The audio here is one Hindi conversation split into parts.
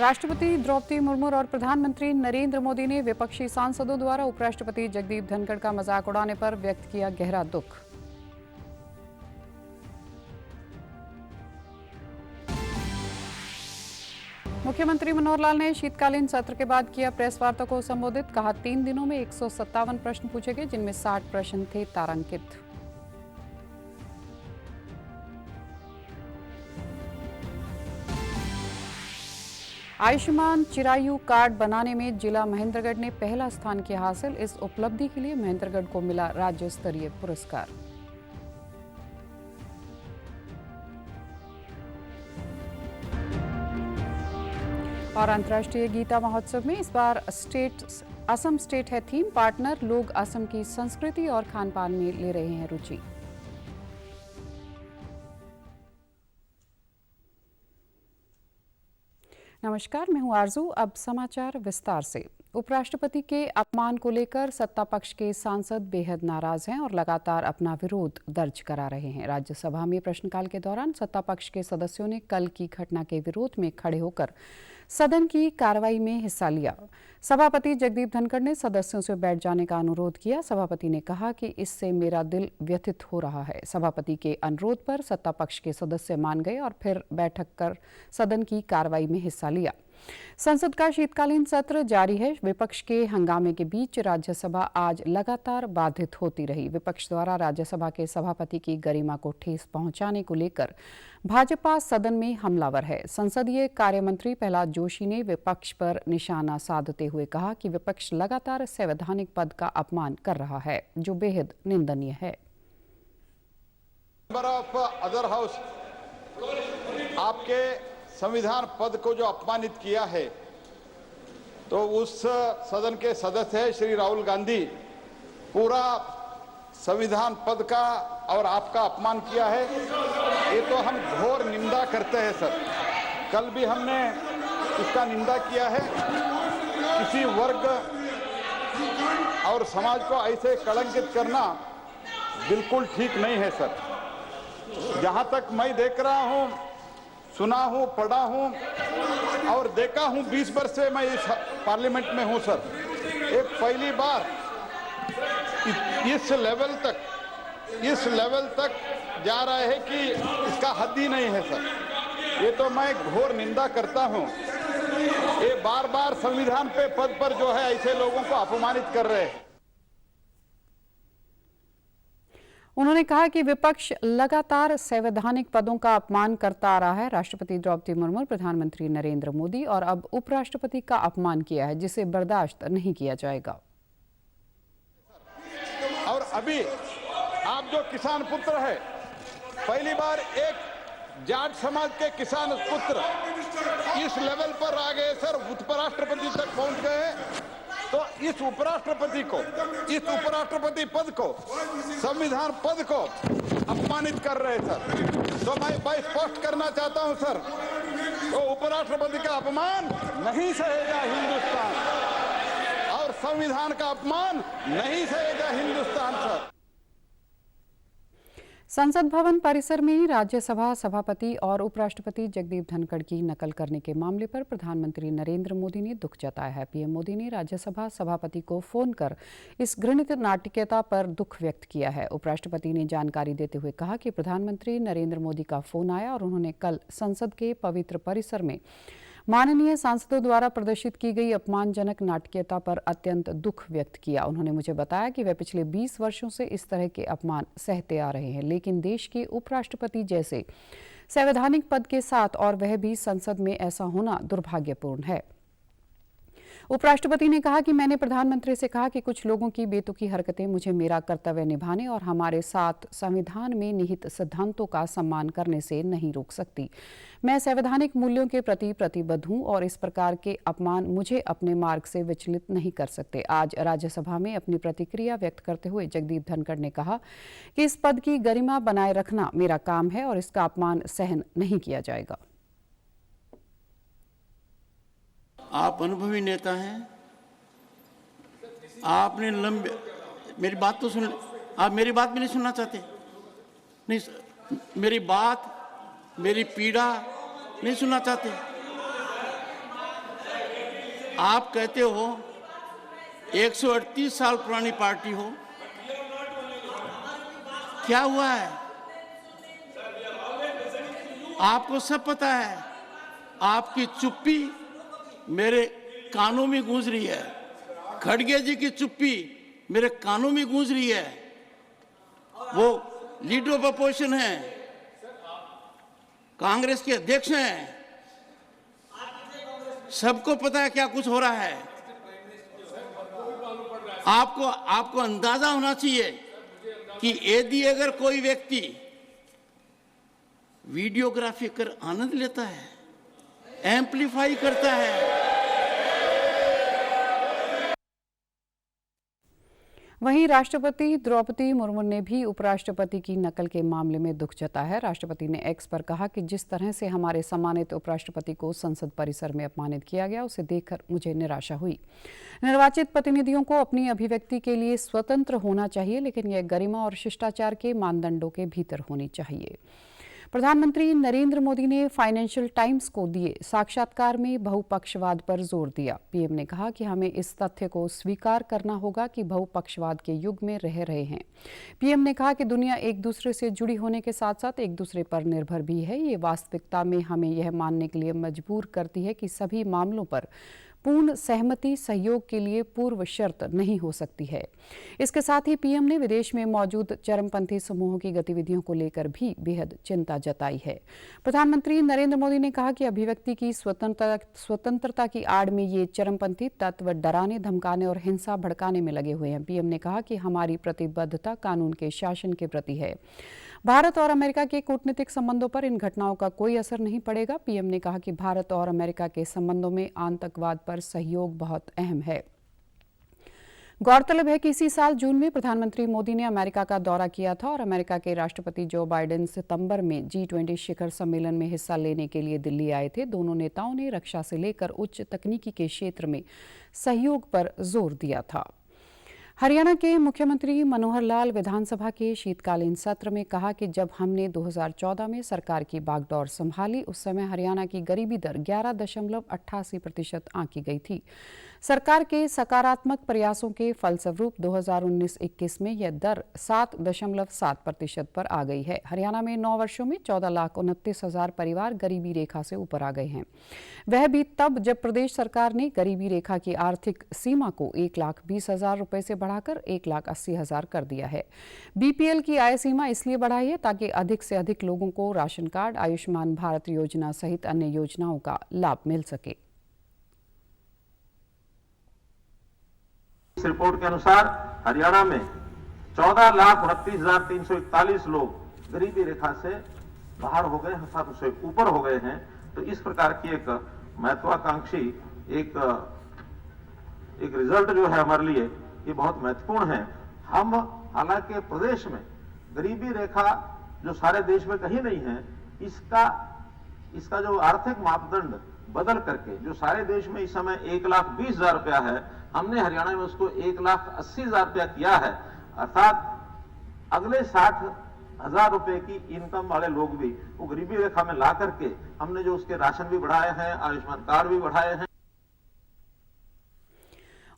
राष्ट्रपति द्रौपदी मुर्मू और प्रधानमंत्री नरेंद्र मोदी ने विपक्षी सांसदों द्वारा उपराष्ट्रपति जगदीप धनखड़ का मजाक उड़ाने पर व्यक्त किया गहरा दुख। मुख्यमंत्री मनोहर लाल ने शीतकालीन सत्र के बाद किया प्रेस वार्ता को संबोधित। कहा, 3 दिनों में 157 प्रश्न पूछे गए, जिनमें 60 प्रश्न थे तारांकित। आयुष्मान चिरायु कार्ड बनाने में जिला महेंद्रगढ़ ने पहला स्थान किया हासिल। इस उपलब्धि के लिए महेंद्रगढ़ को मिला राज्य स्तरीय पुरस्कार। और अंतर्राष्ट्रीय गीता महोत्सव में इस बार असम स्टेट है थीम। पार्टनर लोग असम की संस्कृति और खान पान में ले रहे हैं रुचि। नमस्कार, मैं हूं आरजू। अब समाचार विस्तार से। उपराष्ट्रपति के अपमान को लेकर सत्ता पक्ष के सांसद बेहद नाराज हैं और लगातार अपना विरोध दर्ज करा रहे हैं। राज्यसभा में प्रश्नकाल के दौरान सत्ता पक्ष के सदस्यों ने कल की घटना के विरोध में खड़े होकर सदन की कार्रवाई में हिस्सा लिया। सभापति जगदीप धनखड़ ने सदस्यों से बैठ जाने का अनुरोध किया। सभापति ने कहा कि इससे मेरा दिल व्यथित हो रहा है। सभापति के अनुरोध पर सत्ता पक्ष के सदस्य मान गए और फिर बैठक कर सदन की कार्रवाई में हिस्सा लिया। संसद का शीतकालीन सत्र जारी है। विपक्ष के हंगामे के बीच राज्यसभा आज लगातार बाधित होती रही। विपक्ष द्वारा राज्यसभा के सभापति की गरिमा को ठेस पहुंचाने को लेकर भाजपा सदन में हमलावर है। संसदीय कार्य मंत्री प्रहलाद जोशी ने विपक्ष पर निशाना साधते हुए कहा कि विपक्ष लगातार संवैधानिक पद का अपमान कर रहा है, जो बेहद निंदनीय है। आपके संविधान पद को जो अपमानित किया है, तो उस सदन के सदस्य है श्री राहुल गांधी, पूरा संविधान पद का और आपका अपमान किया है। ये तो हम घोर निंदा करते हैं सर। कल भी हमने इसका निंदा किया है। किसी वर्ग और समाज को ऐसे कलंकित करना बिल्कुल ठीक नहीं है सर। जहां तक मैं देख रहा हूं, सुना हूं, पढ़ा हूं और देखा हूं, 20 वर्ष से मैं इस पार्लियामेंट में हूं सर। ये पहली बार इस लेवल तक जा रहा है कि इसका हद ही नहीं है सर। ये तो मैं घोर निंदा करता हूं। ये बार बार संविधान पे पद पर जो है ऐसे लोगों को अपमानित कर रहे हैं। उन्होंने कहा कि विपक्ष लगातार संवैधानिक पदों का अपमान करता आ रहा है। राष्ट्रपति द्रौपदी मुर्मू, प्रधानमंत्री नरेंद्र मोदी और अब उपराष्ट्रपति का अपमान किया है, जिसे बर्दाश्त नहीं किया जाएगा। और अभी आप जो किसान पुत्र है, पहली बार एक जाट समाज के किसान पुत्र इस लेवल पर आ गए सर, उपराष्ट्रपति तक पहुंच गए। तो इस उपराष्ट्रपति पद को, संविधान पद को अपमानित कर रहे सर। तो मैं स्पष्ट करना चाहता हूं सर, तो उपराष्ट्रपति का अपमान नहीं सहेगा हिंदुस्तान और संविधान का अपमान नहीं सहेगा हिंदुस्तान सर। संसद भवन परिसर में राज्यसभा सभापति और उपराष्ट्रपति जगदीप धनखड़ की नकल करने के मामले पर प्रधानमंत्री नरेंद्र मोदी ने दुख जताया है। पीएम मोदी ने राज्यसभा सभापति को फोन कर इस घृणित नाटकीयता पर दुख व्यक्त किया है। उपराष्ट्रपति ने जानकारी देते हुए कहा कि प्रधानमंत्री नरेंद्र मोदी का फोन आया और उन्होंने कल संसद के पवित्र परिसर में माननीय सांसदों द्वारा प्रदर्शित की गई अपमानजनक नाटकीयता पर अत्यंत दुख व्यक्त किया। उन्होंने मुझे बताया कि वे पिछले 20 वर्षों से इस तरह के अपमान सहते आ रहे हैं, लेकिन देश के उपराष्ट्रपति जैसे संवैधानिक पद के साथ और वह भी संसद में ऐसा होना दुर्भाग्यपूर्ण है। उपराष्ट्रपति ने कहा कि मैंने प्रधानमंत्री से कहा कि कुछ लोगों की बेतुकी हरकतें मुझे मेरा कर्तव्य निभाने और हमारे साथ संविधान में निहित सिद्धांतों का सम्मान करने से नहीं रोक सकती। मैं संवैधानिक मूल्यों के प्रति प्रतिबद्ध हूं और इस प्रकार के अपमान मुझे अपने मार्ग से विचलित नहीं कर सकते। आज राज्यसभा में अपनी प्रतिक्रिया व्यक्त करते हुए जगदीप धनखड़ ने कहा कि इस पद की गरिमा बनाए रखना मेरा काम है और इसका अपमान सहन नहीं किया जाएगा। आप अनुभवी नेता हैं। आपने मेरी बात तो सुन, आप मेरी बात भी नहीं सुनना चाहते। नहीं, मेरी बात, मेरी पीड़ा नहीं सुनना चाहते। आप कहते हो 138 साल पुरानी पार्टी हो, क्या हुआ है? आपको सब पता है। आपकी चुप्पी मेरे कानों में गूंज रही है, खड़गे जी की चुप्पी मेरे कानों में गूंज रही है। वो लीडर ऑफ अपोजिशन है, कांग्रेस के अध्यक्ष हैं, सबको पता है क्या कुछ हो रहा है। आपको अंदाजा होना चाहिए कि यदि अगर कोई व्यक्ति वीडियोग्राफी कर आनंद लेता है, एम्पलीफाई करता है। वहीं राष्ट्रपति द्रौपदी मुर्मू ने भी उपराष्ट्रपति की नकल के मामले में दुख जताया है। राष्ट्रपति ने एक्स पर कहा कि जिस तरह से हमारे सम्मानित उपराष्ट्रपति को संसद परिसर में अपमानित किया गया, उसे देखकर मुझे निराशा हुई। निर्वाचित प्रतिनिधियों को अपनी अभिव्यक्ति के लिए स्वतंत्र होना चाहिए, लेकिन यह गरिमा और शिष्टाचार के मानदंडों के भीतर होनी चाहिए। प्रधानमंत्री नरेंद्र मोदी ने फाइनेंशियल टाइम्स को दिए साक्षात्कार में बहुपक्षवाद पर जोर दिया। पीएम ने कहा कि हमें इस तथ्य को स्वीकार करना होगा कि बहुपक्षवाद के युग में रह रहे हैं। पीएम ने कहा कि दुनिया एक दूसरे से जुड़ी होने के साथ साथ एक दूसरे पर निर्भर भी है। ये वास्तविकता में हमें यह मानने के लिए मजबूर करती है कि सभी मामलों पर पूर्ण सहमति सहयोग के लिए पूर्व शर्त नहीं हो सकती है। इसके साथ ही पीएम ने विदेश में मौजूद चरमपंथी समूहों की गतिविधियों को लेकर भी बेहद चिंता जताई है। प्रधानमंत्री नरेंद्र मोदी ने कहा कि अभिव्यक्ति की स्वतंत्रता की आड़ में ये चरमपंथी तत्व डराने, धमकाने और हिंसा भड़काने में लगे हुए हैं। पीएम ने कहा कि हमारी प्रतिबद्धता कानून के शासन के प्रति है। भारत और अमेरिका के कूटनीतिक संबंधों पर इन घटनाओं का कोई असर नहीं पड़ेगा। पीएम ने कहा कि भारत और अमेरिका के संबंधों में आतंकवाद पर सहयोग बहुत अहम है। गौरतलब है कि इसी साल जून में प्रधानमंत्री मोदी ने अमेरिका का दौरा किया था और अमेरिका के राष्ट्रपति जो बाइडेन सितंबर में G20 शिखर सम्मेलन में हिस्सा लेने के लिए दिल्ली आए थे। दोनों नेताओं ने रक्षा से लेकर उच्च तकनीकी के क्षेत्र में सहयोग पर जोर दिया था। हरियाणा के मुख्यमंत्री मनोहर लाल विधानसभा के शीतकालीन सत्र में कहा कि जब हमने 2014 में सरकार की बागडोर संभाली, उस समय हरियाणा की गरीबी दर 11.88% आंकी गई थी। सरकार के सकारात्मक प्रयासों के फलस्वरूप 2019-21 में यह दर 7.7% पर आ गई है। हरियाणा में 9 वर्षों में 14,29,000 परिवार गरीबी रेखा से ऊपर आ गए हैं। वह भी तब जब प्रदेश सरकार ने गरीबी रेखा की आर्थिक सीमा को 1,20,000 रुपए से बढ़ाकर 1,80,000 कर दिया है। बीपीएल की आय सीमा इसलिए बढ़ाई है ताकि अधिक से अधिक लोगों को राशन कार्ड, आयुष्मान भारत योजना सहित अन्य योजनाओं का लाभ मिल सके। इस रिपोर्ट के अनुसार हरियाणा में 14,29,341 लोग गरीबी रेखा से बाहर हो गए, अर्थात उससे ऊपर हो गए हैं। तो इस प्रकार की एक महत्वाकांक्षी एक रिजल्ट जो है हमारे लिए ये बहुत महत्वपूर्ण है। हम हालांकि प्रदेश में गरीबी रेखा जो सारे देश में कहीं नहीं है, इसका जो आर्थिक मापदंड बदल करके जो सारे देश में इस समय 1,20,000 रुपया है, हमने हरियाणा में उसको 1,80,000 रुपया किया है। अर्थात अगले 60,000 रुपए की इनकम वाले लोग भी वो गरीबी रेखा में ला करके हमने जो उसके राशन भी बढ़ाए हैं, आयुष्मान कार्ड भी बढ़ाए हैं।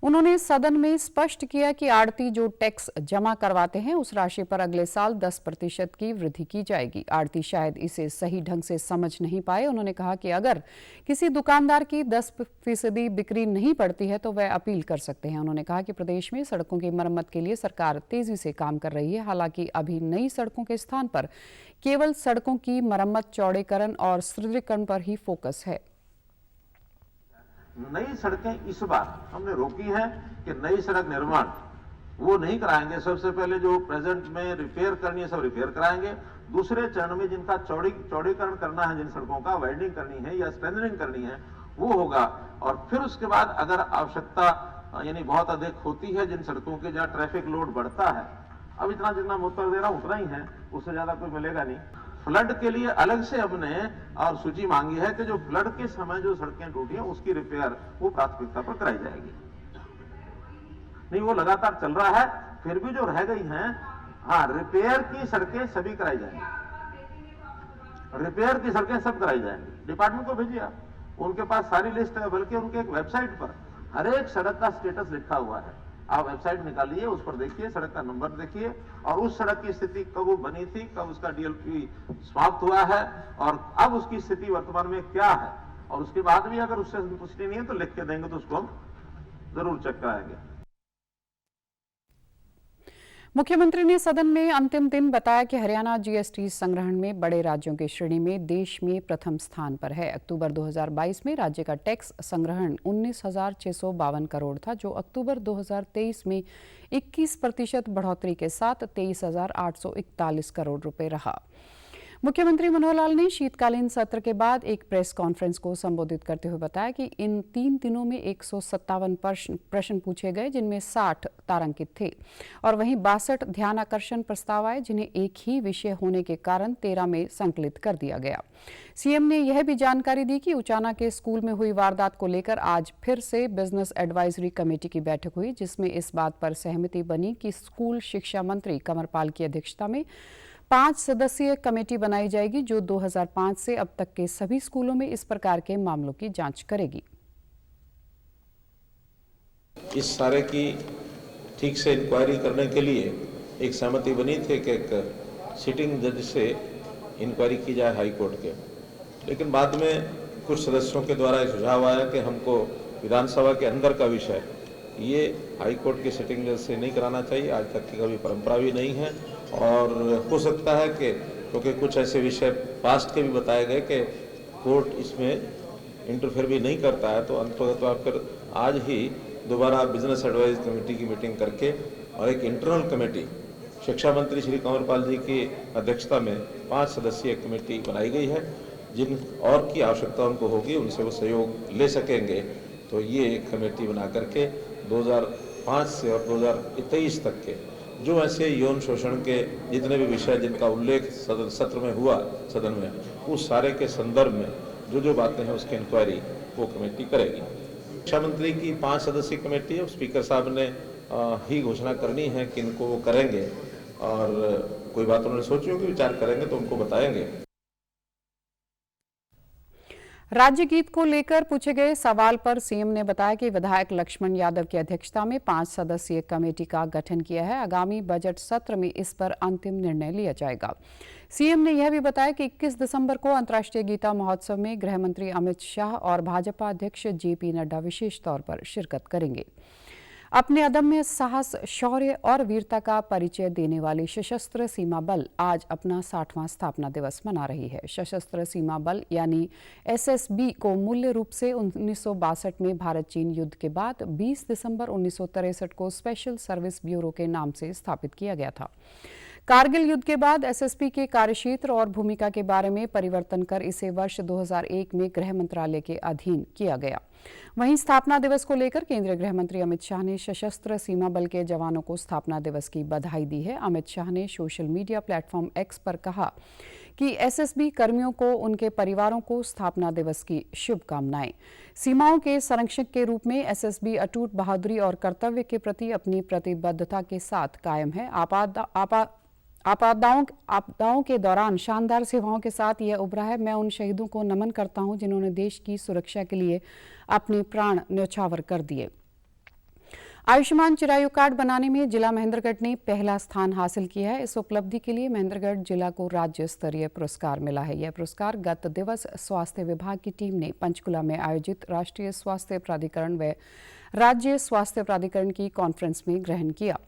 उन्होंने सदन में स्पष्ट किया कि आड़ती जो टैक्स जमा करवाते हैं उस राशि पर अगले साल 10% की वृद्धि की जाएगी। आड़ती शायद इसे सही ढंग से समझ नहीं पाए। उन्होंने कहा कि अगर किसी दुकानदार की 10% बिक्री नहीं पड़ती है तो वह अपील कर सकते हैं। उन्होंने कहा कि प्रदेश में सड़कों की मरम्मत के लिए सरकार तेजी से काम कर रही है। हालांकि अभी नई सड़कों के स्थान पर केवल सड़कों की मरम्मत, चौड़ीकरण और सुदृढ़ीकरण पर ही फोकस है। नई सड़कें इस बार हमने रोकी है कि नई सड़क निर्माण वो नहीं कराएंगे। सबसे पहले जो प्रेजेंट में रिपेयर करनी है सब रिपेयर कराएंगे। दूसरे चरण में जिनका चौड़ीकरण करना है, जिन सड़कों का वाइडनिंग करनी है या स्ट्रेंथनिंग करनी है, वो होगा। और फिर उसके बाद अगर आवश्यकता यानी बहुत अधिक होती है जिन सड़कों के जहाँ ट्रैफिक लोड बढ़ता है, अब इतना जितना मुत्तर दे रहा उतना ही है, उससे ज्यादा कोई मिलेगा नहीं। फ्लड के लिए अलग से हमने और सूची मांगी है कि जो फ्लड के समय जो सड़कें टूटी हैं उसकी रिपेयर वो प्राथमिकता पर कराई जाएगी। नहीं, वो लगातार चल रहा है। फिर भी जो रह गई हैं, हाँ, रिपेयर की सड़कें सभी कराई जाएंगी। रिपेयर की सड़कें सब कराई जाएंगी। डिपार्टमेंट को भेजिए आप, उनके पास सारी लिस्ट है, बल्कि उनके एक वेबसाइट पर हर एक सड़क का स्टेटस लिखा हुआ है। आप वेबसाइट निकालिए, उस पर देखिए, सड़क का नंबर देखिए और उस सड़क की स्थिति कब वो बनी थी, कब उसका डीएलपी समाप्त हुआ है और अब उसकी स्थिति वर्तमान में क्या है। और उसके बाद भी अगर उससे संतुष्टि नहीं है तो लिख के देंगे तो उसको हम जरूर चेक कराएंगे। मुख्यमंत्री ने सदन में अंतिम दिन बताया कि हरियाणा जीएसटी संग्रहण में बड़े राज्यों की श्रेणी में देश में प्रथम स्थान पर है। अक्टूबर 2022 में राज्य का टैक्स संग्रहण 19,652 करोड़ था, जो अक्टूबर 2023 में 21% बढ़ोतरी के साथ 23,841 करोड़ रुपए रहा। मुख्यमंत्री मनोहर लाल ने शीतकालीन सत्र के बाद एक प्रेस कॉन्फ्रेंस को संबोधित करते हुए बताया कि इन 3 दिनों में 157 प्रश्न पूछे गए, जिनमें 60 तारांकित थे और वहीं 62 ध्यानाकर्षण प्रस्ताव आए, जिन्हें एक ही विषय होने के कारण 13 में संकलित कर दिया गया। सीएम ने यह भी जानकारी दी कि उचाना के स्कूल में हुई वारदात को लेकर आज फिर से बिजनेस एडवाइजरी कमेटी की बैठक हुई, जिसमें इस बात पर सहमति बनी कि स्कूल शिक्षा मंत्री कंवरपाल की अध्यक्षता में 5 सदस्यीय कमेटी बनाई जाएगी, जो 2005 से अब तक के सभी स्कूलों में इस प्रकार के मामलों की जांच करेगी। इस सारे की ठीक से इंक्वायरी करने के लिए एक सहमति बनी थी कि एक सिटिंग जज से इंक्वायरी की जाए हाई कोर्ट के, लेकिन बाद में कुछ सदस्यों के द्वारा सुझाव आया कि हमको विधानसभा के अंदर का विषय ये हाई कोर्ट के सिटिंग जज से नहीं कराना चाहिए, आज तक की कभी परंपरा भी नहीं है और हो सकता है कि क्योंकि कुछ ऐसे विषय पास्ट के भी बताए गए कि कोर्ट इसमें इंटरफेयर भी नहीं करता है, तो अंततः फिर आज ही दोबारा बिजनेस एडवाइज कमेटी की मीटिंग करके और एक इंटरनल कमेटी शिक्षा मंत्री श्री कंवरपाल जी की अध्यक्षता में 5 सदस्यीय कमेटी बनाई गई है। जिन और की आवश्यकता उनको होगी उनसे वो सहयोग ले सकेंगे। तो ये एक कमेटी बना करके 2005 से और 2023 तक के जो ऐसे यौन शोषण के जितने भी विषय जिनका उल्लेख सत्र में हुआ सदन में, उस सारे के संदर्भ में जो बातें हैं उसकी इंक्वायरी वो कमेटी करेगी। शिक्षा मंत्री की 5 सदस्यीय कमेटी है, स्पीकर साहब ने ही घोषणा करनी है कि इनको वो करेंगे और कोई बात उन्होंने सोची होगी, विचार करेंगे तो उनको बताएंगे। राज्य गीत को लेकर पूछे गए सवाल पर सीएम ने बताया कि विधायक लक्ष्मण यादव की अध्यक्षता में 5 सदस्यीय कमेटी का गठन किया है। आगामी बजट सत्र में इस पर अंतिम निर्णय लिया जाएगा। सीएम ने यह भी बताया कि 21 दिसंबर को अंतर्राष्ट्रीय गीता महोत्सव में गृह मंत्री अमित शाह और भाजपा अध्यक्ष जेपी नड्डा विशेष तौर पर शिरकत करेंगे। अपने अदम्य साहस, शौर्य और वीरता का परिचय देने वाली सशस्त्र सीमा बल आज अपना 60वां स्थापना दिवस मना रही है। सशस्त्र सीमा बल यानी एसएसबी को मूल्य रूप से 1962 में भारत चीन युद्ध के बाद 20 दिसंबर 1963 को स्पेशल सर्विस ब्यूरो के नाम से स्थापित किया गया था। कारगिल युद्ध के बाद एसएसबी के कार्यक्षेत्र और भूमिका के बारे में परिवर्तन कर इसे वर्ष 2001 में गृह मंत्रालय के अधीन किया गया। वहीं स्थापना दिवस को लेकर केंद्रीय गृह मंत्री अमित शाह ने सशस्त्र सीमा बल के जवानों को स्थापना दिवस की बधाई दी है। अमित शाह ने सोशल मीडिया प्लेटफॉर्म एक्स पर कहा कि एसएसबी कर्मियों को, उनके परिवारों को स्थापना दिवस की शुभकामनाएं। सीमाओं के संरक्षक के रूप में एसएसबी अटूट बहादुरी और कर्तव्य के प्रति अपनी प्रतिबद्धता के साथ कायम है। आपदाओं के दौरान शानदार सेवाओं के साथ यह उभरा है। मैं उन शहीदों को नमन करता हूं जिन्होंने देश की सुरक्षा के लिए अपने प्राण न्यौछावर कर दिए। आयुष्मान चिरायु कार्ड बनाने में जिला महेंद्रगढ़ ने पहला स्थान हासिल किया है। इस उपलब्धि के लिए महेंद्रगढ़ जिला को राज्य स्तरीय पुरस्कार मिला है। यह पुरस्कार गत दिवस स्वास्थ्य विभाग की टीम ने पंचकुला में आयोजित राष्ट्रीय स्वास्थ्य प्राधिकरण व राज्य स्वास्थ्य प्राधिकरण की कॉन्फ्रेंस में ग्रहण किया।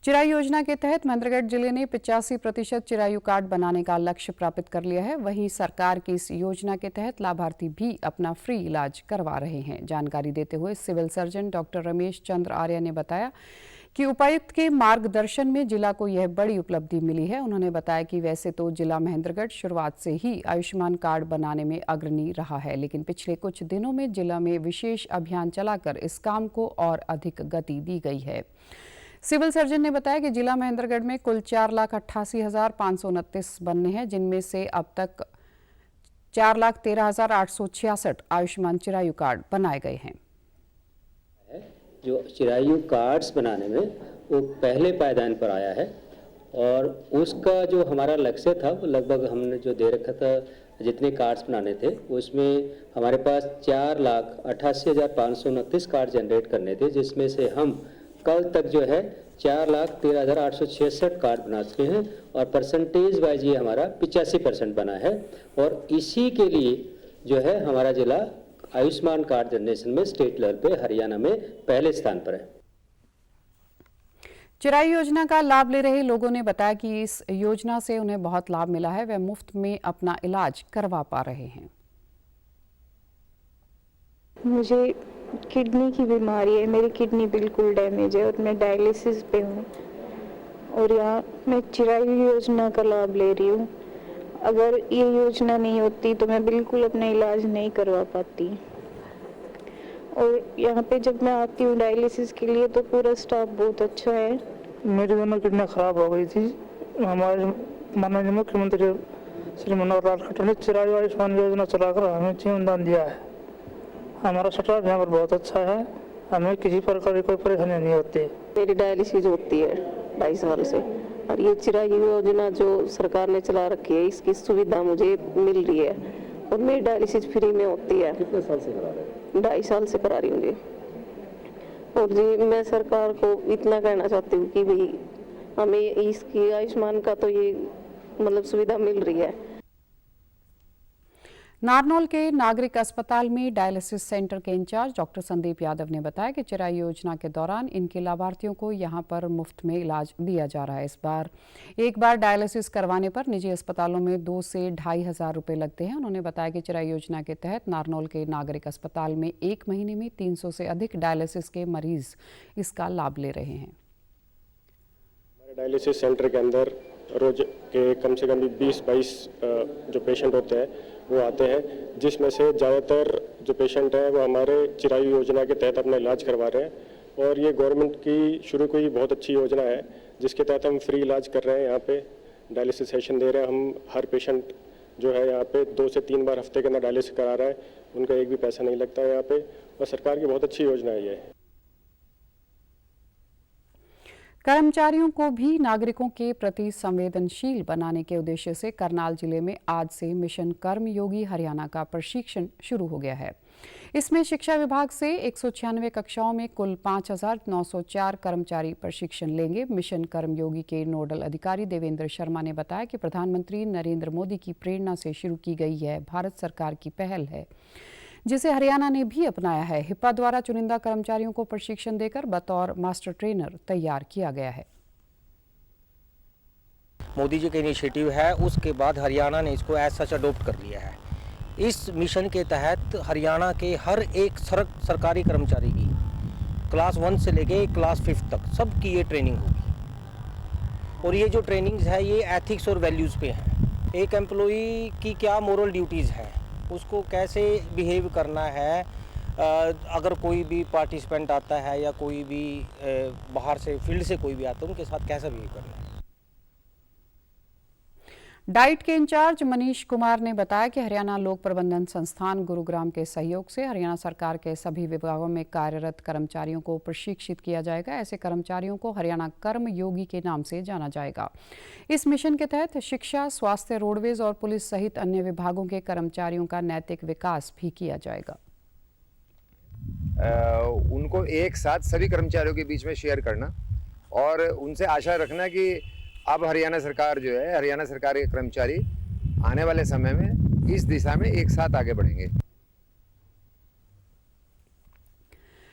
चिरायु योजना के तहत महेंद्रगढ़ जिले ने 85% चिरायु कार्ड बनाने का लक्ष्य प्राप्त कर लिया है। वहीं सरकार की इस योजना के तहत लाभार्थी भी अपना फ्री इलाज करवा रहे हैं। जानकारी देते हुए civil surgeon doctor Ramesh Chandra आर्य ने बताया कि उपायुक्त के मार्गदर्शन में जिला को यह बड़ी उपलब्धि मिली है। उन्होंने बताया कि वैसे तो जिला महेंद्रगढ़ शुरुआत से ही आयुष्मान कार्ड बनाने में अग्रणी रहा है, लेकिन पिछले कुछ दिनों में जिला में विशेष अभियान चलाकर इस काम को और अधिक गति दी गई है। सिविल सर्जन ने बताया कि जिला महेंद्रगढ़ में कुल 4,88,529 बनने हैं, जिनमें से अब तक 4,13,866 आयुष्मान चिरायु कार्ड बनाए गए हैं। जो चिरायु कार्ड्स बनाने में वो पहले पायदान पर आया है और उसका जो हमारा लक्ष्य था वो लगभग हमने जो दे रखा था जितने कार्ड्स बनाने थे उसमें हमारे पास 4,88,529 कार्ड जनरेट करने थे, जिसमें से हम कल तक जो है 4,13,866 कार्ड बना चुके हैं और परसेंटेज वाइज ये हमारा 85% बना है। और इसी के लिए जो है हमारा जिला आयुष्मान कार्ड जनरेशन में स्टेट लेवल पे हरियाणा में पहले स्थान पर है। चिरायु योजना का लाभ ले रहे लोगों ने बताया कि इस योजना से उन्हें बहुत लाभ मिला है, वे मुफ्त में अपना इलाज करवा पा रहे हैं। मुझे किडनी की बीमारी है, मेरी किडनी बिल्कुल डैमेज है और मैं डायलिसिस पे हूँ और यहाँ मैं चिरायु योजना का लाभ ले रही हूँ। अगर ये योजना नहीं होती तो मैं बिल्कुल अपना इलाज नहीं करवा पाती। और यहाँ पे जब मैं आती हूँ डायलिसिस के लिए तो पूरा स्टाफ बहुत अच्छा है। मेरी दोनों किडनी खराब हो गई थी। हमारे माननीय मुख्यमंत्री श्री मनोहर लाल खट्टर ने चिरायु आयुष्मान योजना चलाकर हमें जीवनदान दिया है। हमारा स्टाफ यहाँ पर बहुत अच्छा है, हमें किसी प्रकार की कोई परेशानी नहीं होती। मेरी डायलिसिस होती है 2.5 साल से और ये चिरायु योजना जो सरकार ने चला रखी है इसकी सुविधा मुझे मिल रही है और मेरी डायलिसिस फ्री में होती है। कितने साल से करा रहे हैं? 2.5 साल से करा रही हूँ जी। और जी मैं सरकार को इतना कहना चाहती हूँ कि भाई हमें इसकी आयुष्मान का तो ये मतलब सुविधा मिल रही है। नारनौल के नागरिक अस्पताल में डायलिसिस सेंटर के इंचार्ज डॉक्टर संदीप यादव ने बताया कि चिरायु योजना के दौरान इनके लाभार्थियों को यहां पर मुफ्त में इलाज दिया जा रहा है। इस बार एक बार डायलिसिस करवाने पर निजी अस्पतालों में 2 से 2,500 रुपये लगते हैं। उन्होंने बताया कि चिरायु योजना के तहत नारनौल के नागरिक अस्पताल में 1 महीने में 300 से अधिक डायलिसिस के मरीज इसका लाभ ले रहे हैं। हमारे डायलिसिस सेंटर के अंदर रोज के कम से कम 20-22 जो पेशेंट होते हैं वो आते हैं, जिसमें से ज़्यादातर जो पेशेंट हैं वो हमारे चिरायु योजना के तहत अपना इलाज करवा रहे हैं। और ये गवर्नमेंट की शुरू की बहुत अच्छी योजना है जिसके तहत हम फ्री इलाज कर रहे हैं। यहाँ पे डायलिसिस सेशन दे रहे हैं हम। हर पेशेंट जो है यहाँ पे 2 से 3 बार हफ्ते के अंदर डायलिसिस करा रहा है, उनका एक भी पैसा नहीं लगता है यहाँ पे। और सरकार की बहुत अच्छी योजना है ये। कर्मचारियों को भी नागरिकों के प्रति संवेदनशील बनाने के उद्देश्य से करनाल जिले में आज से मिशन कर्मयोगी हरियाणा का प्रशिक्षण शुरू हो गया है। इसमें शिक्षा विभाग से 196 कक्षाओं में कुल 5,904 कर्मचारी प्रशिक्षण लेंगे। मिशन कर्मयोगी के नोडल अधिकारी देवेंद्र शर्मा ने बताया कि प्रधानमंत्री नरेंद्र मोदी की प्रेरणा से शुरू की गई यह भारत सरकार की पहल है जिसे हरियाणा ने भी अपनाया है। हिप्पा द्वारा चुनिंदा कर्मचारियों को प्रशिक्षण देकर बतौर मास्टर ट्रेनर तैयार किया गया है। मोदी जी का इनिशिएटिव है, उसके बाद हरियाणा ने इसको एज सच अडॉप्ट कर लिया है। इस मिशन के तहत हरियाणा के हर एक सरकारी कर्मचारी की क्लास 1 से लेके क्लास 5 तक सबकी ये ट्रेनिंग होगी। और ये जो ट्रेनिंग्स है ये एथिक्स और वैल्यूज़ पे है। एक एम्प्लॉई की क्या मोरल ड्यूटीज़ है, उसको कैसे बिहेव करना है, अगर कोई भी पार्टिसिपेंट आता है या कोई भी बाहर से फील्ड से कोई भी आता है उनके साथ कैसा बिहेव करना है। डाइट के इंचार्ज मनीष कुमार ने बताया कि हरियाणा लोक प्रबंधन संस्थान गुरुग्राम के सहयोग से हरियाणा सरकार के सभी विभागों में कार्यरत कर्मचारियों को प्रशिक्षित किया जाएगा। ऐसे कर्मचारियों को हरियाणा कर्मयोगी के नाम से जाना जाएगा। इस मिशन के तहत शिक्षा, स्वास्थ्य, रोडवेज और पुलिस सहित अन्य विभागों के कर्मचारियों का नैतिक विकास भी किया जाएगा। उनको एक साथ सभी कर्मचारियों के बीच में शेयर करना और उनसे आशा रखना कि अब हरियाणा सरकार जो है, हरियाणा सरकार के कर्मचारी आने वाले समय में इस दिशा में एक साथ आगे बढ़ेंगे।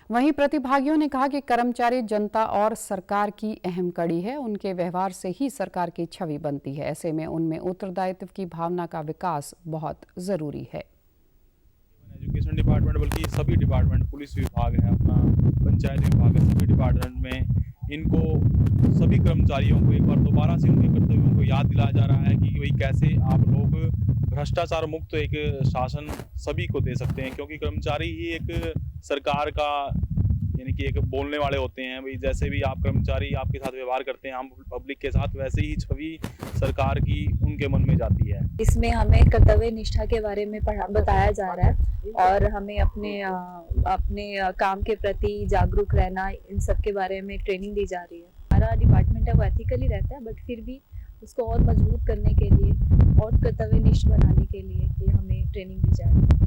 वहीं प्रतिभागियों ने कहा कि कर्मचारी जनता और सरकार की अहम कड़ी है। उनके व्यवहार से ही सरकार की छवि बनती है। ऐसे में उनमें उत्तरदायित्व की भावना का विकास बहुत जरूरी है। एजुकेशन डिपार्टमेंट बल्कि सभी डिपार्टमेंट, पुलिस विभाग है अपना, पंचायत विभाग है, सभी डिपार्टमेंट में इनको सभी कर्मचारियों को एक बार दोबारा से उनके कर्तव्यों को याद दिलाया जा रहा है कि भाई कैसे आप लोग भ्रष्टाचार मुक्त एक शासन सभी को दे सकते हैं। क्योंकि कर्मचारी ही एक सरकार का यानी कि एक बोलने वाले होते हैं। भाई जैसे भी आप कर्मचारी आपके साथ व्यवहार करते हैं आम पब्लिक के साथ, वैसे ही छवि सरकार की उनके मन में जाती है। इसमें हमें कर्तव्य निष्ठा के बारे में बताया जा रहा है और हमें अपने काम के प्रति जागरूक रहना, इन सब के बारे में ट्रेनिंग दी जा रही है। हमारा डिपार्टमेंट है वो एथिकली रहता है, बट फिर भी उसको और मजबूत करने के लिए और कर्तव्यनिष्ठ बनाने के लिए ये हमें ट्रेनिंग दी जा रही है।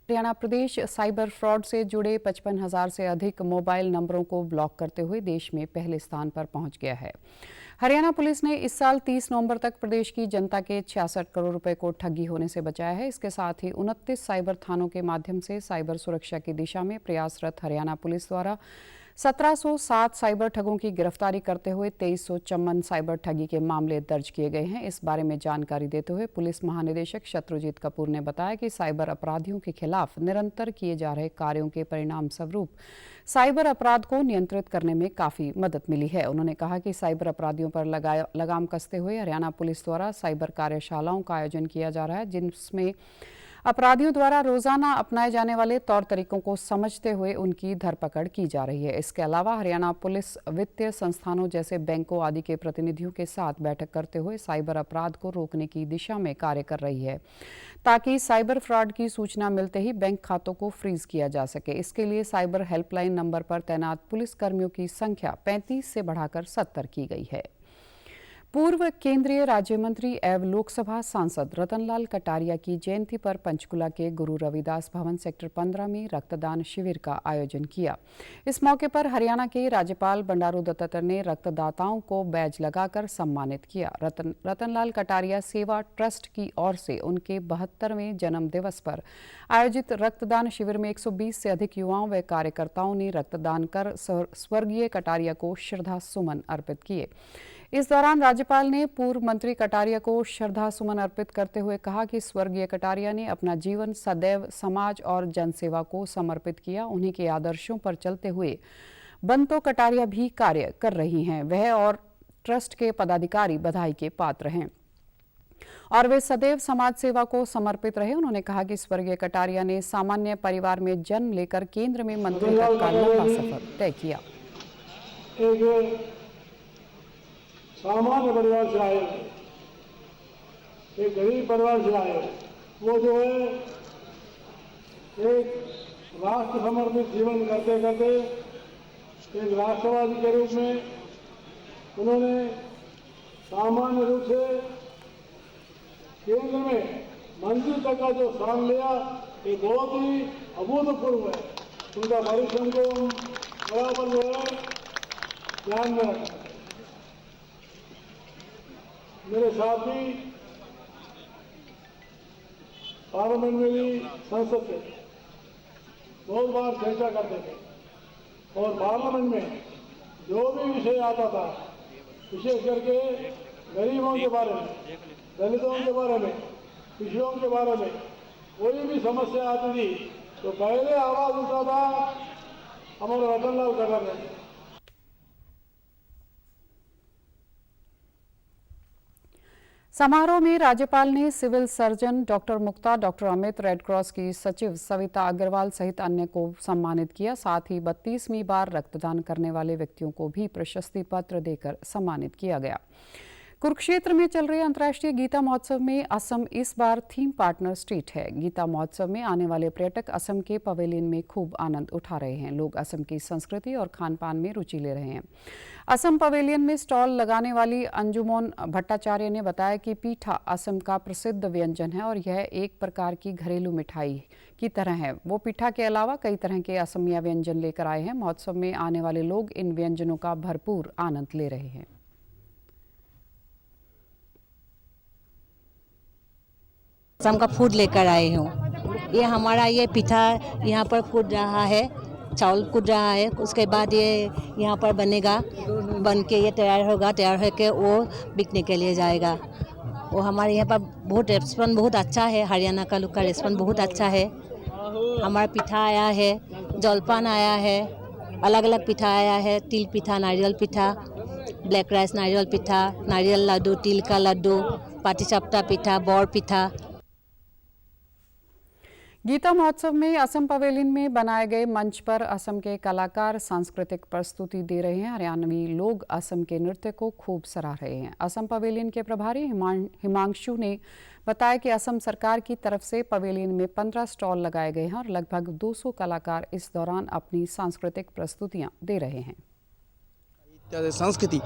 हरियाणा प्रदेश साइबर फ्रॉड से जुड़े 55,000 से अधिक मोबाइल नंबरों को ब्लॉक करते हुए देश में पहले स्थान पर पहुंच गया है। हरियाणा पुलिस ने इस साल 30 नवंबर तक प्रदेश की जनता के 66 करोड़ रुपए को ठगी होने से बचाया है। इसके साथ ही 29 साइबर थानों के माध्यम से साइबर सुरक्षा की दिशा में प्रयासरत हरियाणा पुलिस द्वारा 1707 साइबर ठगों की गिरफ्तारी करते हुए 2354 साइबर ठगी के मामले दर्ज किए गए हैं। इस बारे में जानकारी देते हुए पुलिस महानिदेशक शत्रुजीत कपूर ने बताया कि साइबर अपराधियों के खिलाफ निरंतर किए जा रहे कार्यों के परिणाम स्वरूप साइबर अपराध को नियंत्रित करने में काफ़ी मदद मिली है। उन्होंने कहा कि साइबर अपराधियों पर लगाम कसते हुए हरियाणा पुलिस द्वारा साइबर कार्यशालाओं का आयोजन किया जा रहा है, जिसमें अपराधियों द्वारा रोजाना अपनाए जाने वाले तौर तरीकों को समझते हुए उनकी धरपकड़ की जा रही है। इसके अलावा हरियाणा पुलिस वित्तीय संस्थानों जैसे बैंकों आदि के प्रतिनिधियों के साथ बैठक करते हुए साइबर अपराध को रोकने की दिशा में कार्य कर रही है, ताकि साइबर फ्रॉड की सूचना मिलते ही बैंक खातों को फ्रीज किया जा सके। इसके लिए साइबर हेल्पलाइन नंबर पर तैनात पुलिस कर्मियों की संख्या 35 से बढ़ाकर 70 की गई है। पूर्व केंद्रीय राज्य मंत्री एवं लोकसभा सांसद रतनलाल कटारिया की जयंती पर पंचकुला के गुरु रविदास भवन सेक्टर 15 में रक्तदान शिविर का आयोजन किया। इस मौके पर हरियाणा के राज्यपाल बंडारू दत्तात्रेय ने रक्तदाताओं को बैज लगाकर सम्मानित किया। रतनलाल कटारिया सेवा ट्रस्ट की ओर से उनके 72वें जन्म दिवस पर आयोजित रक्तदान शिविर में 120 से अधिक युवाओं व कार्यकर्ताओं ने रक्तदान कर स्वर्गीय कटारिया को श्रद्धा सुमन अर्पित किए। इस दौरान राज्यपाल ने पूर्व मंत्री कटारिया को श्रद्धा सुमन अर्पित करते हुए कहा कि स्वर्गीय कटारिया ने अपना जीवन सदैव समाज और जनसेवा को समर्पित किया। उन्हीं के आदर्शों पर चलते हुए बंतो कटारिया भी कार्य कर रही हैं। वह और ट्रस्ट के पदाधिकारी बधाई के पात्र हैं और वे सदैव समाज सेवा को समर्पित रहे। उन्होंने कहा कि स्वर्गीय कटारिया ने सामान्य परिवार में जन्म लेकर केंद्र में मंत्री तक का लंबा सफर तय किया। सामान्य परिवार से आए, एक गरीब परिवार से आए, वो जो है एक राष्ट्र समर्पित जीवन करते करते एक राष्ट्रवादी के रूप में उन्होंने सामान्य रूप से केंद्र में मंत्री तक का जो स्थान लिया, ये बहुत ही अभूतपूर्व है। उनका परिश्रम को बराबर जो है ध्यान में रखना। मेरे साथी पार्लियामेंट में भी संसद से बहुत बार चर्चा करते थे और पार्लियामेंट में जो भी विषय आता था, विशेष करके गरीबों के बारे में, दलितों के बारे में, पिछड़ों के बारे में कोई भी समस्या आती थी तो पहले आवाज उठता था हमारे रतनलाल कटारिया। समारोह में राज्यपाल ने सिविल सर्जन डॉक्टर मुक्ता, डॉक्टर अमित, रेड क्रॉस की सचिव सविता अग्रवाल सहित अन्य को सम्मानित किया। साथ ही 32वीं बार रक्तदान करने वाले व्यक्तियों को भी प्रशस्ति पत्र देकर सम्मानित किया गया। कुरुक्षेत्र में चल रहे अंतर्राष्ट्रीय गीता महोत्सव में असम इस बार थीम पार्टनर स्टेट है। गीता महोत्सव में आने वाले पर्यटक असम के पवेलियन में खूब आनंद उठा रहे हैं। लोग असम की संस्कृति और खान पान में रुचि ले रहे हैं। असम पवेलियन में स्टॉल लगाने वाली अंजुमोन भट्टाचार्य ने बताया कि पीठा असम का प्रसिद्ध व्यंजन है और यह एक प्रकार की घरेलू मिठाई की तरह है। वो पीठा के अलावा कई तरह के असमिया व्यंजन लेकर आए हैं। महोत्सव में आने वाले लोग इन व्यंजनों का भरपूर आनंद ले रहे हैं। असम का फूड लेकर आए हूँ। ये हमारा ये पीठा यहाँ पर कूद रहा है, चावल कूद रहा है, उसके बाद ये यहाँ पर बनेगा, बन के ये तैयार होगा, तैयार होकर वो बिकने के लिए जाएगा। वो हमारे यहाँ पर बहुत रेस्पॉन्स बहुत अच्छा है, हरियाणा का लोग का रेस्पॉन्स बहुत अच्छा है। हमारा पीठा आया है, जलपान आया है, अलग अलग पीठा आया है, तिल पीठा, नारियल पीठा, ब्लैक राइस नारियल पीठा, नारियल लड्डू, तिल का लड्डू, पाटीचपटा पीठा, बौर पीठा। गीता महोत्सव में असम पवेलियन में बनाए गए मंच पर असम के कलाकार सांस्कृतिक प्रस्तुति दे रहे हैं। हरियाणवी लोग असम के नृत्य को खूब सराह रहे हैं। असम पवेलियन के प्रभारी हिमांशु ने बताया कि असम सरकार की तरफ से पवेलियन में 15 स्टॉल लगाए गए हैं और लगभग 200 कलाकार इस दौरान अपनी सांस्कृतिक प्रस्तुतियां दे रहे हैं। संस्कृति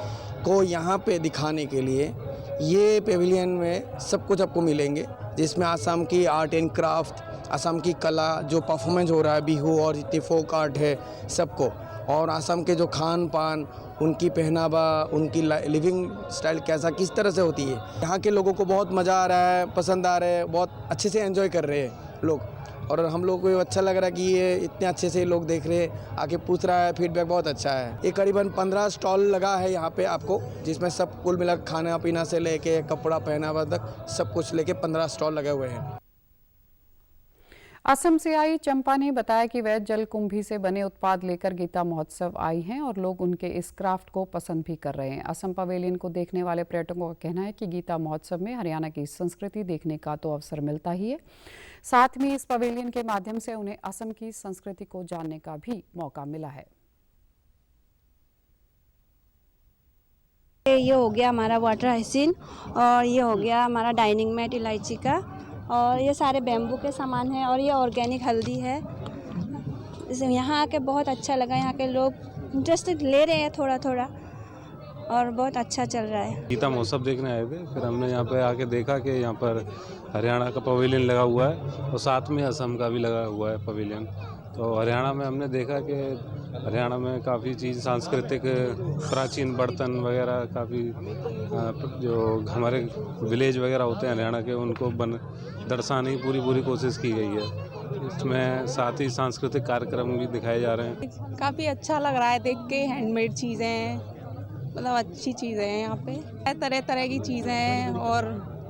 को यहाँ पे दिखाने के लिए ये पेविलियन में सब कुछ आपको मिलेंगे, जिसमें आसाम की आर्ट एंड क्राफ्ट, आसाम की कला जो परफॉर्मेंस हो रहा है, बिहू और जितनी फोक आर्ट है सबको, और आसाम के जो खान पान, उनकी पहनावा, उनकी लिविंग स्टाइल कैसा किस तरह से होती है। यहाँ के लोगों को बहुत मज़ा आ रहा है, पसंद आ रहा है, बहुत अच्छे से एंजॉय कर रहे हैं लोग, और हम लोग को अच्छा लग रहा है कि ये इतने अच्छे से लोग देख रहे हैं, आके पूछ रहा है, फीडबैक बहुत अच्छा है। ये करीबन 15 स्टॉल लगा है यहाँ पे आपको, जिसमें सब कुल मिला खाना पीना से लेके कपड़ा पहनावा तक सब कुछ लेके 15 स्टॉल लगे हुए हैं। असम से आई चंपा ने बताया कि वह जल कुंभी से बने उत्पाद लेकर गीता महोत्सव आई हैं और लोग उनके इस क्राफ्ट को पसंद भी कर रहे हैं। असम पवेलियन को देखने वाले पर्यटकों का कहना है कि गीता महोत्सव में हरियाणा की संस्कृति देखने का तो अवसर मिलता ही है, साथ में इस पवेलियन के माध्यम से उन्हें असम की संस्कृति को जानने का भी मौका मिला है। ये हो गया हमारा वाटर हाइसिन, और ये हो गया हमारा डाइनिंग मैट इलायची का, और ये सारे बैम्बू के सामान हैं, और ये ऑर्गेनिक हल्दी है। यहाँ आके बहुत अच्छा लगा, यहाँ के लोग इंटरेस्टेड ले रहे हैं थोड़ा थोड़ा, और बहुत अच्छा चल रहा है। गीता महोत्सव देखने आए थे, फिर हमने यहाँ पे आके देखा कि यहाँ पर हरियाणा का पवेलियन लगा हुआ है और साथ में असम का भी लगा हुआ है पवेलियन। तो हरियाणा में हमने देखा कि हरियाणा में काफ़ी चीज़ सांस्कृतिक प्राचीन बर्तन वगैरह काफ़ी जो हमारे विलेज वगैरह होते हैं हरियाणा के, उनको दर्शाने की पूरी कोशिश की गई है। इसमें साथ ही सांस्कृतिक कार्यक्रम भी दिखाए जा रहे हैं। काफ़ी अच्छा लग रहा है देख के, हैंडमेड चीज़ें, मतलब अच्छी चीज़ें हैं यहाँ पे, तरह तरह की चीज़ें हैं और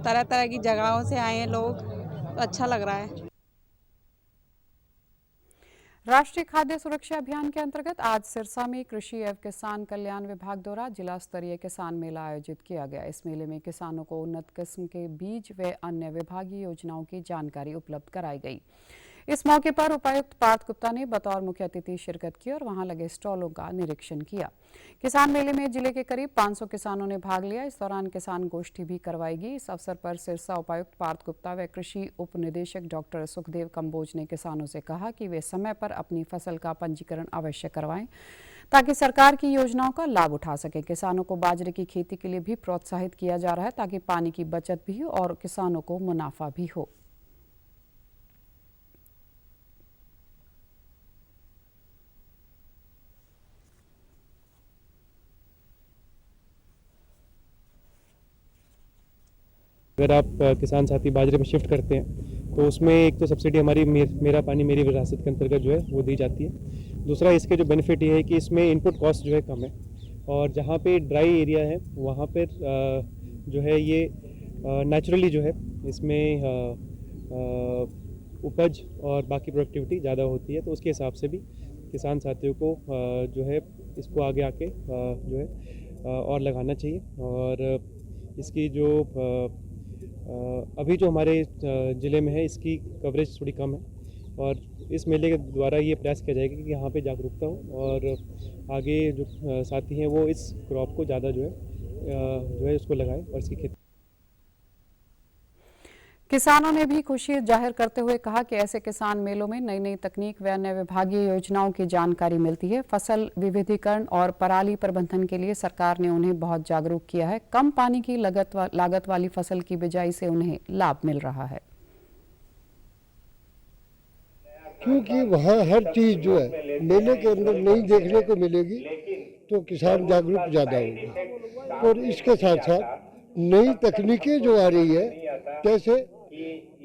तरह तरह की जगहों से आए हैं लोग, तो अच्छा लग रहा है। राष्ट्रीय खाद्य सुरक्षा अभियान के अंतर्गत आज सिरसा में कृषि एवं किसान कल्याण विभाग द्वारा जिला स्तरीय किसान मेला आयोजित किया गया। इस मेले में किसानों को उन्नत किस्म के बीज व अन्य विभागीय योजनाओं की जानकारी उपलब्ध कराई गई। इस मौके पर उपायुक्त पार्थ गुप्ता ने बतौर मुख्य अतिथि शिरकत की और वहां लगे स्टॉलों का निरीक्षण किया। किसान मेले में जिले के करीब 500 किसानों ने भाग लिया। इस दौरान किसान गोष्ठी भी करवाई गई। इस अवसर पर सिरसा उपायुक्त पार्थ गुप्ता व कृषि उप निदेशक डॉक्टर सुखदेव कंबोज ने किसानों से कहा कि वे समय पर अपनी फसल का पंजीकरण अवश्य करवाएं ताकि सरकार की योजनाओं का लाभ उठा सकें। किसानों को बाजरे की खेती के लिए भी प्रोत्साहित किया जा रहा है ताकि पानी की बचत भी हो और किसानों को मुनाफा भी हो। अगर आप किसान साथी बाजरे में शिफ्ट करते हैं तो उसमें एक तो सब्सिडी हमारी मेरा पानी मेरी विरासत के अंतर्गत जो है वो दी जाती है। दूसरा इसके जो बेनिफिट ये है कि इसमें इनपुट कॉस्ट जो है कम है, और जहाँ पे ड्राई एरिया है वहाँ पर जो है ये नेचुरली जो है इसमें उपज और बाकी प्रोडक्टिविटी ज़्यादा होती है। तो उसके हिसाब से भी किसान साथियों को जो है इसको आगे आके जो है और लगाना चाहिए। और इसकी जो अभी जो हमारे ज़िले में है इसकी कवरेज थोड़ी कम है, और इस मेले के द्वारा ये प्रयास किया जाएगा कि यहाँ पे जागरूकता हो और आगे जो साथी हैं वो इस क्रॉप को ज़्यादा जो है उसको लगाएं और इसकी खेती। किसानों ने भी खुशी जाहिर करते हुए कहा कि ऐसे किसान मेलों में नई नई तकनीक व अन्य विभागीय योजनाओं की जानकारी मिलती है। फसल विविधीकरण और पराली प्रबंधन के लिए सरकार ने उन्हें बहुत जागरूक किया है। कम पानी की लागत वाली फसल की बिजाई से उन्हें लाभ मिल रहा है, क्योंकि वहाँ हर चीज जो है मेले के अंदर नई देखने को मिलेगी तो किसान जागरूक ज़्यादा होगा। और इसके साथ साथ नई तकनीकें जो आ रही है, जैसे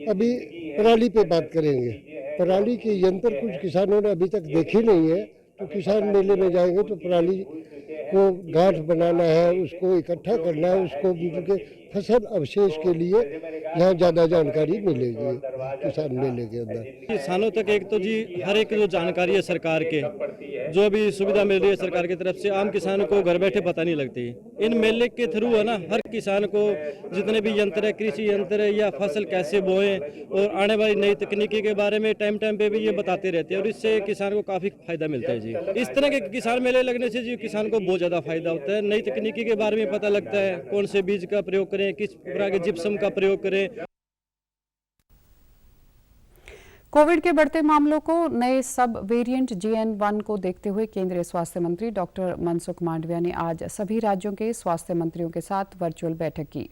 अभी पराली पे बात करेंगे, पराली के यंत्र कुछ किसानों ने अभी तक देखे नहीं है, तो किसान मेले में जाएंगे तो पराली को गांठ बनाना है, उसको इकट्ठा करना है, उसको उनके फसल अवशेष के लिए यहाँ ज़्यादा जानकारी मिलेगी किसान मेले के अंदर। किसानों तक एक तो जी हर एक जो जानकारी है सरकार के, जो भी सुविधा मिल रही है सरकार की तरफ से, आम किसानों को घर बैठे पता नहीं लगती। इन मेले के थ्रू है ना, हर किसान को जितने भी यंत्र है, कृषि यंत्र है या फसल कैसे बोएं और आने वाली नई तकनीकी के बारे में टाइम पे भी ये बताते रहते हैं, और इससे किसान को काफ़ी फायदा मिलता है जी। इस तरह के किसान मेले लगने से जी किसान को बहुत ज़्यादा फायदा होता है। नई तकनीकी के बारे में पता लगता है, कौन से बीज का प्रयोग करें, किस प्रकार के जिप्सम का प्रयोग करें। कोविड के बढ़ते मामलों को नए सब वेरिएंट JN1 को देखते हुए केंद्रीय स्वास्थ्य मंत्री डॉक्टर मनसुख मांडविया ने आज सभी राज्यों के स्वास्थ्य मंत्रियों के साथ वर्चुअल बैठक की।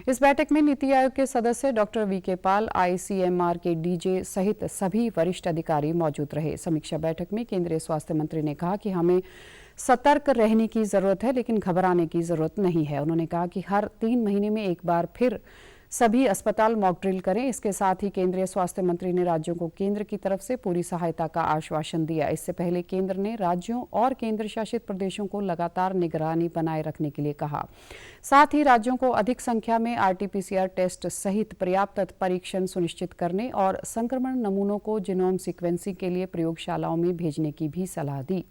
इस बैठक में नीति आयोग के सदस्य डॉक्टर VK पाल, ICMR के DJ सहित सभी वरिष्ठ अधिकारी मौजूद रहे। समीक्षा बैठक में केंद्रीय स्वास्थ्य मंत्री ने कहा कि हमें सतर्क रहने की जरूरत है, लेकिन घबराने की जरूरत नहीं है। उन्होंने कहा कि हर 3 महीने में एक बार फिर सभी अस्पताल मॉक ड्रिल करें। इसके साथ ही केंद्रीय स्वास्थ्य मंत्री ने राज्यों को केंद्र की तरफ से पूरी सहायता का आश्वासन दिया। इससे पहले केंद्र ने राज्यों और केंद्र शासित प्रदेशों को लगातार निगरानी बनाए रखने के लिए कहा। साथ ही राज्यों को अधिक संख्या में RT-PCR टेस्ट सहित पर्याप्त परीक्षण सुनिश्चित करने और संक्रमण नमूनों को जीनोम सीक्वेंसिंग के लिए प्रयोगशालाओं में भेजने की भी सलाह दी।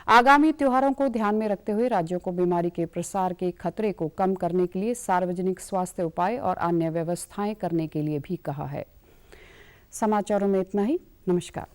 आगामी त्योहारों को ध्यान में रखते हुए राज्यों को बीमारी के प्रसार के खतरे को कम करने के लिए सार्वजनिक स्वास्थ्य उपाय और अन्य व्यवस्थाएं करने के लिए भी कहा है। समाचारों में इतना ही। नमस्कार।